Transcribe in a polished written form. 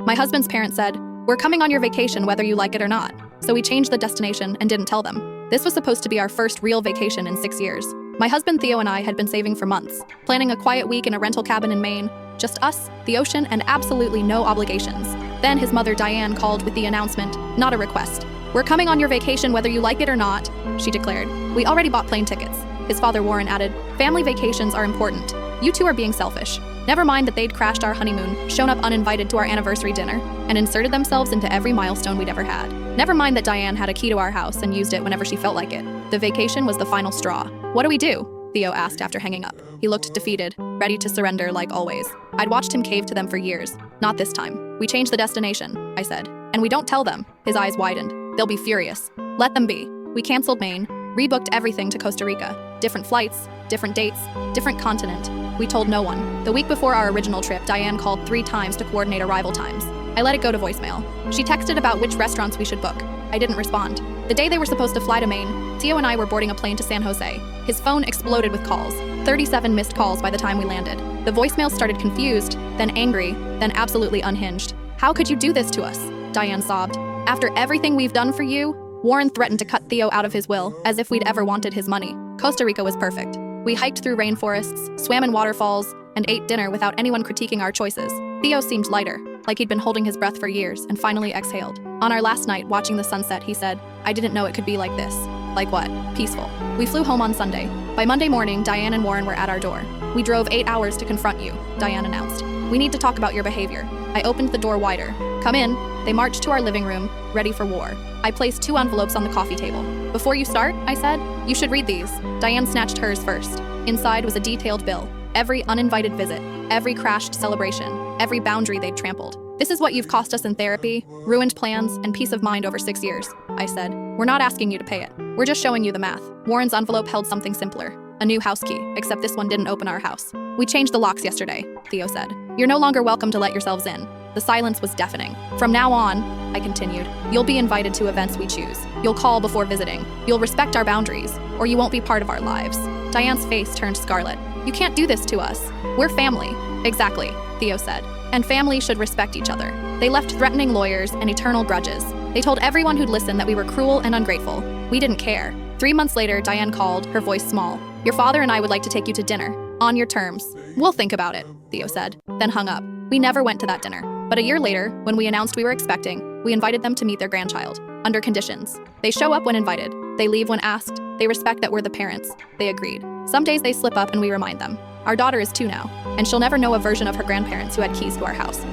My husband's parents said, "We're coming on your vacation whether you like it or not." So we changed the destination and didn't tell them. This was supposed to be our first real vacation in 6 years. My husband Theo and I had been saving for months, planning a quiet week in a rental cabin in Maine. Just us, the ocean, and absolutely no obligations. Then his mother Diane called with the announcement, not a request. "We're coming on your vacation whether you like it or not," she declared. We already bought plane tickets. His father Warren added, "Family vacations are important. You two are being selfish." Never mind that they'd crashed our honeymoon, shown up uninvited to our anniversary dinner, and inserted themselves into every milestone we'd ever had. Never mind that Diane had a key to our house and used it whenever she felt like it. The vacation was the final straw. "What do we do?" Theo asked after hanging up. He looked defeated, ready to surrender like always. I'd watched him cave to them for years. Not this time. "We changed the destination," I said. "And we don't tell them." His eyes widened. "They'll be furious." "Let them be." We canceled Maine, rebooked everything to Costa Rica. Different flights, different dates, different continent. We told no one. The week before our original trip, Diane called 3 times to coordinate arrival times. I let it go to voicemail. She texted about which restaurants we should book. I didn't respond. The day they were supposed to fly to Maine, Theo and I were boarding a plane to San Jose. His phone exploded with calls. 37 missed calls by the time we landed. The voicemails started confused, then angry, then absolutely unhinged. "How could you do this to us?" Diane sobbed. "After everything we've done for you?" Warren threatened to cut Theo out of his will, as if we'd ever wanted his money. Costa Rica was perfect. We hiked through rainforests, swam in waterfalls, and ate dinner without anyone critiquing our choices. Theo seemed lighter, like he'd been holding his breath for years, and finally exhaled. On our last night, watching the sunset, he said, "I didn't know it could be like this." "Like what?" "Peaceful." We flew home on Sunday. By Monday morning, Diane and Warren were at our door. "We drove 8 hours to confront you," Diane announced. "We need to talk about your behavior." I opened the door wider. "Come in." They marched to our living room, ready for war. I placed 2 envelopes on the coffee table. "Before you start," I said, "you should read these." Diane snatched hers first. Inside was a detailed bill. Every uninvited visit, every crashed celebration, every boundary they'd trampled. "This is what you've cost us in therapy, ruined plans, and peace of mind over 6 years," I said. "We're not asking you to pay it. We're just showing you the math." Warren's envelope held something simpler. A new house key, except this one didn't open our house. "We changed the locks yesterday," Theo said. "You're no longer welcome to let yourselves in." The silence was deafening. "From now on," I continued, "you'll be invited to events we choose. You'll call before visiting. You'll respect our boundaries, or you won't be part of our lives." Diane's face turned scarlet. "You can't do this to us. We're family." "Exactly," Theo said. "And families should respect each other." They left threatening lawyers and eternal grudges. They told everyone who'd listen that we were cruel and ungrateful. We didn't care. 3 months later, Diane called, her voice small. "Your father and I would like to take you to dinner. On your terms." "We'll think about it," Theo said, then hung up. We never went to that dinner. But a year later, when we announced we were expecting, we invited them to meet their grandchild. Under conditions. They show up when invited. They leave when asked. They respect that we're the parents. They agreed. Some days they slip up and we remind them. Our daughter is 2 now, and she'll never know a version of her grandparents who had keys to our house.